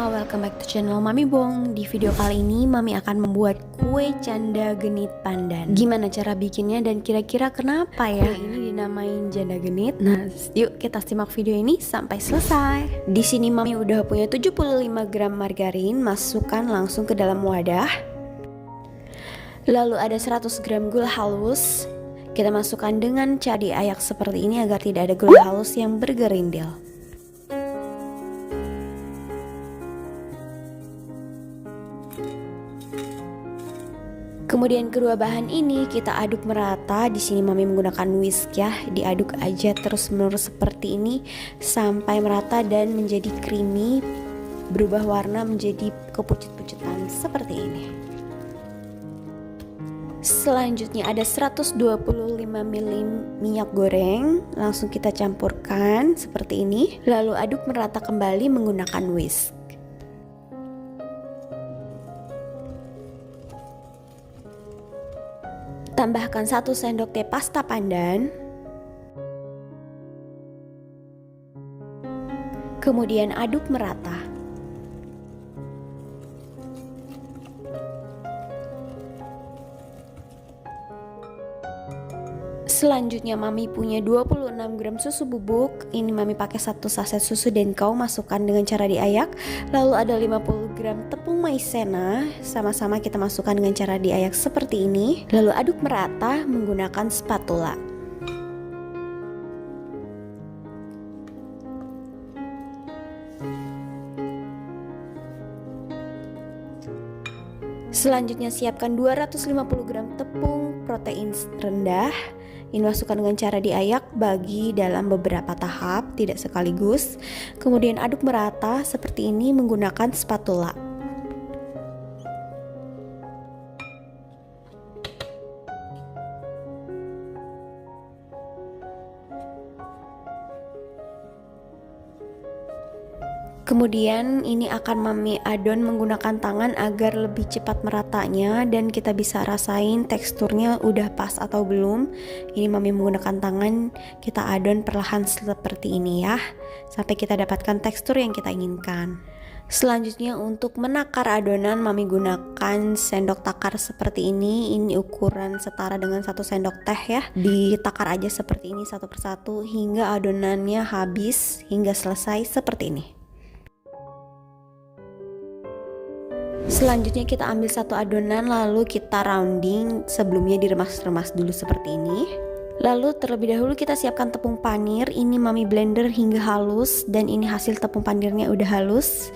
semuanya, welcome back to channel Mami Bong. Di video kali ini Mami akan membuat kue janda genit pandan. Gimana cara bikinnya dan kira-kira kenapa ya kue ini dinamain janda genit? Nah, yuk kita simak video ini sampai selesai. Di sini Mami udah punya 75 gram margarin, masukkan langsung ke dalam wadah. Lalu ada 100 gram gula halus. Kita masukkan dengan cara diayak seperti ini agar tidak ada gula halus yang bergerindil. Kemudian kedua bahan ini kita aduk merata. Di sini Mami menggunakan whisk ya. Diaduk aja terus-menerus seperti ini sampai merata dan menjadi creamy, berubah warna menjadi kepucut-pucutan seperti ini. Selanjutnya ada 125 ml minyak goreng, langsung kita campurkan seperti ini. Lalu aduk merata kembali menggunakan whisk. Tambahkan 1 sendok teh pasta pandan. Kemudian aduk merata. Selanjutnya Mami punya 26 gram susu bubuk. Ini Mami pakai 1 saset susu dan kau masukkan dengan cara diayak. Lalu ada 50 gram tepung maizena. Sama-sama kita masukkan dengan cara diayak seperti ini. Lalu aduk merata menggunakan spatula. Selanjutnya siapkan 250 gram tepung protein rendah. Ini masukkan dengan cara diayak bagi dalam beberapa tahap, tidak sekaligus. Kemudian aduk merata seperti ini menggunakan spatula. Kemudian ini akan Mami adon menggunakan tangan agar lebih cepat meratanya dan kita bisa rasain teksturnya udah pas atau belum. Ini Mami menggunakan tangan, kita adon perlahan seperti ini ya, sampai kita dapatkan tekstur yang kita inginkan. Selanjutnya untuk menakar adonan Mami gunakan sendok takar seperti ini. Ini ukuran setara dengan 1 sendok teh ya. Ditakar aja seperti ini satu persatu hingga adonannya habis, hingga selesai seperti ini. Selanjutnya kita ambil 1 adonan lalu kita rounding, sebelumnya diremas-remas dulu seperti ini. Lalu terlebih dahulu kita siapkan tepung panir. Ini Mami blender hingga halus dan ini hasil tepung panirnya udah halus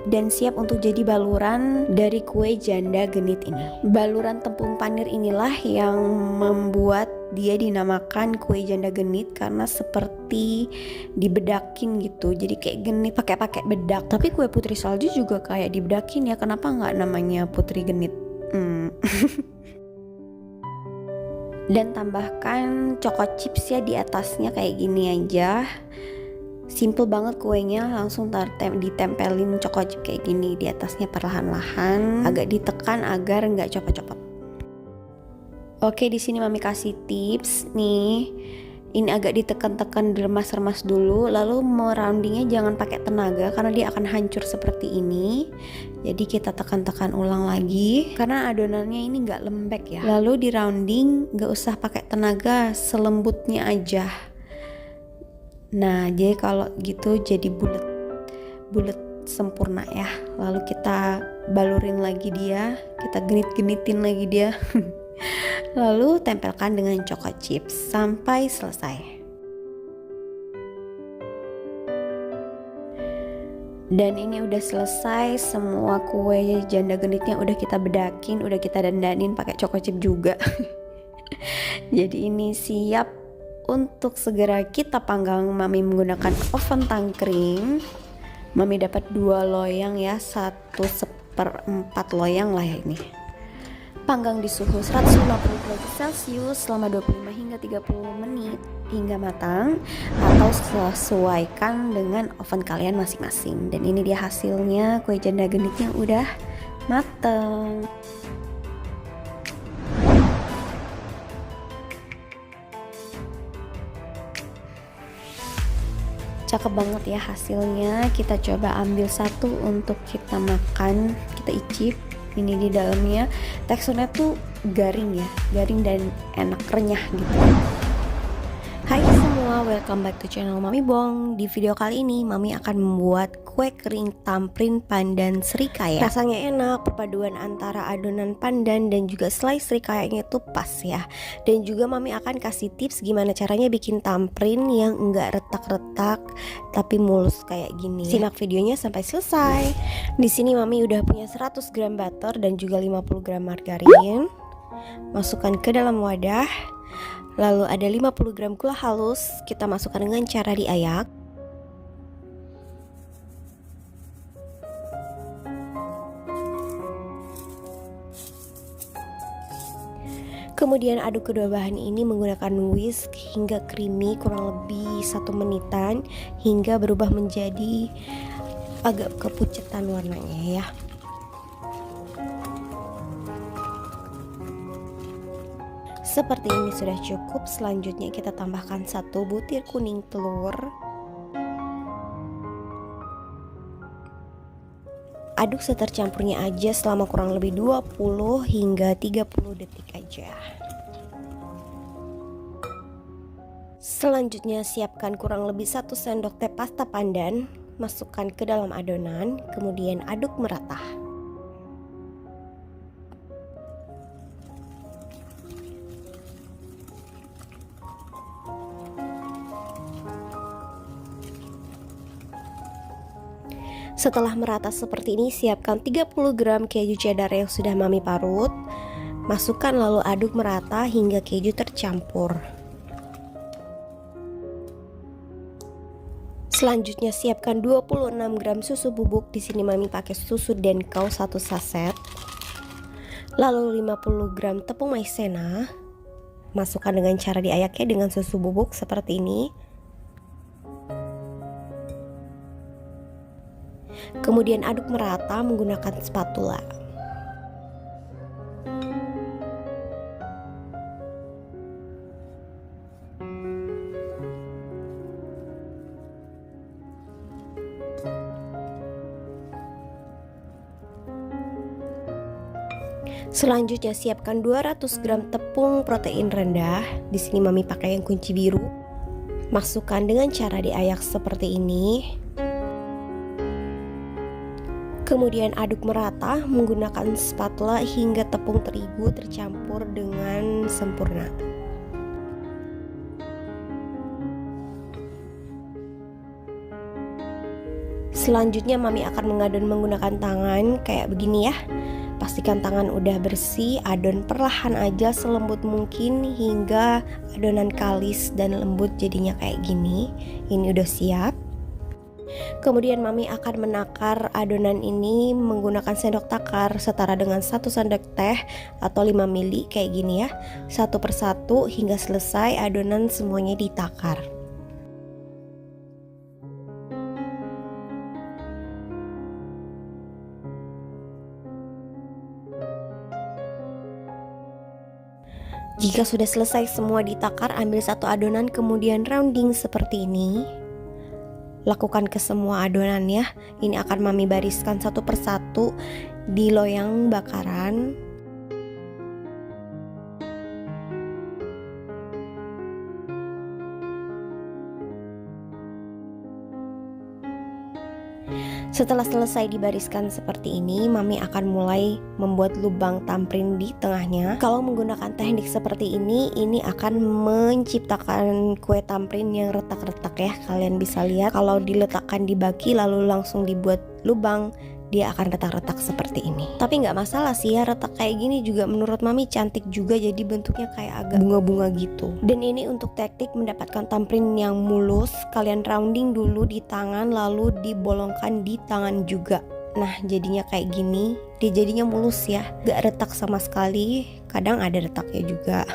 dan siap untuk jadi baluran dari kue janda genit ini. Baluran tepung panir inilah yang membuat dia dinamakan kue janda genit karena seperti dibedakin gitu, jadi kayak genit pakai bedak. Tapi kue putri salju juga kayak dibedakin ya, kenapa nggak namanya putri genit? Dan tambahkan choco chips ya di atasnya kayak gini aja. Simple banget kuenya, langsung ditempelin choco chip kayak gini di atasnya perlahan-lahan, agak ditekan agar nggak copot-copot. Oke, di sini Mami kasih tips nih. Ini agak ditekan-tekan, diremas-remas dulu, lalu meroundingnya jangan pakai tenaga karena dia akan hancur seperti ini. Jadi kita tekan-tekan ulang lagi karena adonannya ini nggak lembek ya. Lalu di rounding nggak usah pakai tenaga, selembutnya aja. Nah, jadi kalau gitu jadi bulat sempurna ya. Lalu kita balurin lagi dia, kita genit-genitin lagi dia. Lalu tempelkan dengan choco chips sampai selesai. Dan ini udah selesai, semua kue janda genitnya udah kita bedakin, udah kita dandanin pakai choco chip juga. Jadi ini siap untuk segera kita panggang. Mami menggunakan oven tangkring. Mami dapat 2 loyang ya, 1/4 loyang lah ya ini. Panggang di suhu 150 derajat Celcius selama 25 hingga 30 menit hingga matang, atau sesuaikan dengan oven kalian masing-masing. Dan ini dia hasilnya, kue janda genitnya udah mateng. Cakep banget ya hasilnya. Kita coba ambil satu untuk kita makan, kita icip. Ini di dalamnya teksturnya tuh garing ya, garing dan enak, renyah gitu. Hai semua, welcome back to channel Mami Bong. Di video kali ini Mami akan membuat kue kering tamprin pandan srikaya. Rasanya enak, perpaduan antara adonan pandan dan juga slice srikayanya itu pas ya. Dan juga Mami akan kasih tips gimana caranya bikin tamprin yang enggak retak-retak tapi mulus kayak gini. Simak videonya sampai selesai. Di sini Mami udah punya 100 gram butter dan juga 50 gram margarin. Masukkan ke dalam wadah. Lalu ada 50 gram gula halus, kita masukkan dengan cara diayak. Kemudian aduk kedua bahan ini menggunakan whisk hingga creamy kurang lebih 1 menitan hingga berubah menjadi agak kepucetan warnanya ya. Seperti ini sudah cukup. Selanjutnya kita tambahkan 1 butir kuning telur. Aduk setercampurnya aja selama kurang lebih 20 hingga 30 detik aja. Selanjutnya siapkan kurang lebih 1 sendok teh pasta pandan. Masukkan ke dalam adonan, kemudian aduk merata. Setelah merata seperti ini, siapkan 30 gram keju cheddar yang sudah Mami parut. Masukkan lalu aduk merata hingga keju tercampur. Selanjutnya siapkan 26 gram susu bubuk. Di sini Mami pakai susu Denkau 1 saset. Lalu 50 gram tepung maizena. Masukkan dengan cara diayaknya dengan susu bubuk seperti ini. Kemudian aduk merata menggunakan spatula. Selanjutnya siapkan 200 gram tepung protein rendah. Di sini Mami pakai yang kunci biru. Masukkan dengan cara diayak seperti ini. Kemudian aduk merata menggunakan spatula hingga tepung terigu tercampur dengan sempurna. Selanjutnya Mami akan mengadon menggunakan tangan kayak begini ya. Pastikan tangan udah bersih, adon perlahan aja selembut mungkin hingga adonan kalis dan lembut jadinya kayak gini. Ini udah siap. Kemudian Mami akan menakar adonan ini menggunakan sendok takar setara dengan 1 sendok teh atau 5 ml kayak gini ya. Satu persatu hingga selesai adonan semuanya ditakar. Jika sudah selesai semua ditakar, ambil 1 adonan kemudian rounding seperti ini. Lakukan ke semua adonan ya. Ini akan Mami bariskan satu persatu di loyang bakaran. Setelah selesai dibariskan seperti ini, Mami akan mulai membuat lubang tamprin di tengahnya. Kalau menggunakan teknik seperti ini akan menciptakan kue tamprin yang retak-retak ya. Kalian bisa lihat kalau diletakkan di baki lalu langsung dibuat lubang, dia akan retak-retak seperti ini. Tapi nggak masalah sih ya, retak kayak gini juga menurut Mami cantik juga, jadi bentuknya kayak agak bunga-bunga gitu. Dan ini untuk teknik mendapatkan tamprin yang mulus, kalian rounding dulu di tangan lalu dibolongkan di tangan juga. Nah jadinya kayak gini, dia jadinya mulus ya, gak retak sama sekali, kadang ada retaknya juga.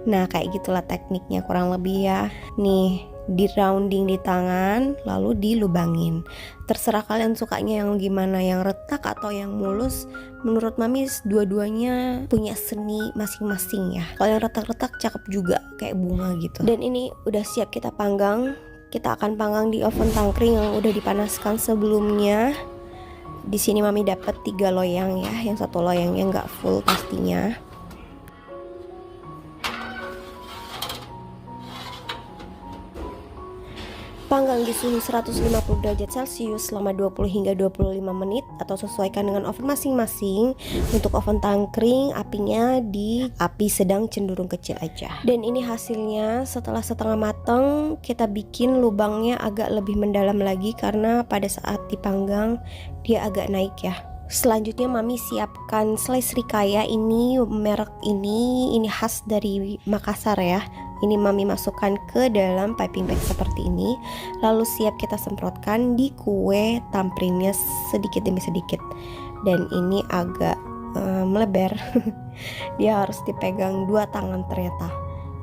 Nah kayak gitulah tekniknya kurang lebih ya. Nih di rounding di tangan lalu dilubangin. Terserah kalian sukanya yang gimana, yang retak atau yang mulus. Menurut Mami dua-duanya punya seni masing-masing ya. Kalau yang retak-retak cakep juga kayak bunga gitu. Dan ini udah siap kita panggang. kita akan panggang di oven tangkring yang udah dipanaskan sebelumnya. Di sini mami dapat 3 loyang ya, yang satu loyangnya nggak full pastinya. Panggang di suhu 150 derajat Celcius selama 20 hingga 25 menit atau sesuaikan dengan oven masing-masing. Untuk oven tangkring apinya di api sedang cenderung kecil aja. Dan ini hasilnya setelah setengah matang, kita bikin lubangnya agak lebih mendalam lagi karena pada saat dipanggang dia agak naik ya. Selanjutnya mami siapkan selai srikaya, ini merek ini khas dari Makassar ya. Ini mami masukkan ke dalam piping bag seperti ini. Lalu siap kita semprotkan di kue tampringnya sedikit demi sedikit. Dan ini agak melebar. Dia harus dipegang 2 tangan ternyata.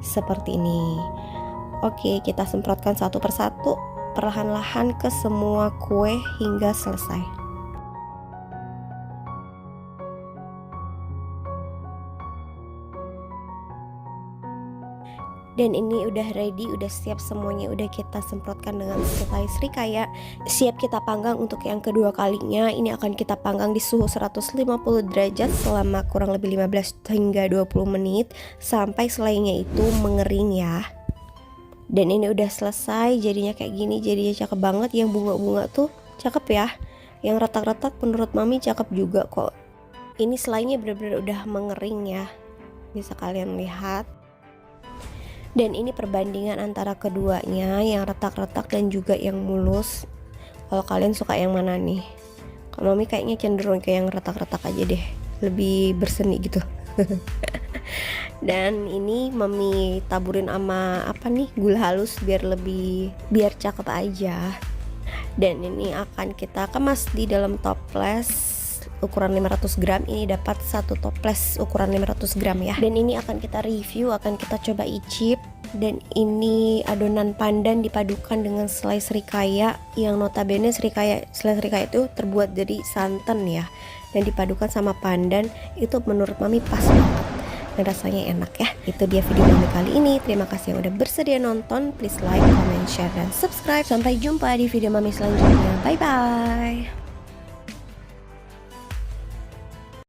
Seperti ini. Oke, kita semprotkan satu persatu perlahan-lahan ke semua kue hingga selesai. Dan ini udah ready, udah siap semuanya, udah kita semprotkan dengan selai srikaya. Siap kita panggang untuk yang kedua kalinya. Ini akan kita panggang di suhu 150 derajat selama kurang lebih 15 hingga 20 menit sampai selainya itu mengering ya. Dan ini udah selesai, jadinya kayak gini, jadinya cakep banget. Yang bunga-bunga tuh cakep ya. Yang retak-retak menurut mami cakep juga kok. Ini selainya benar-benar udah mengering ya. Bisa kalian lihat. Dan ini perbandingan antara keduanya, yang retak-retak dan juga yang mulus. Kalau kalian suka yang mana nih? Kalau mami kayaknya cenderung ke yang retak-retak aja deh, lebih berseni gitu. Dan ini mami taburin sama gula halus biar cakep aja. Dan ini akan kita kemas di dalam toples ukuran 500 gram. Ini dapat satu toples ukuran 500 gram ya. Dan ini akan kita review, akan kita coba icip. Dan ini adonan pandan dipadukan dengan selai srikaya, yang notabene selai srikaya itu terbuat dari santan ya, dan dipadukan sama pandan. Itu menurut mami pas banget dan rasanya enak ya. Itu dia video mami kali ini. Terima kasih yang udah bersedia nonton. Please like, comment, share, dan subscribe. Sampai jumpa di video mami selanjutnya. Bye bye.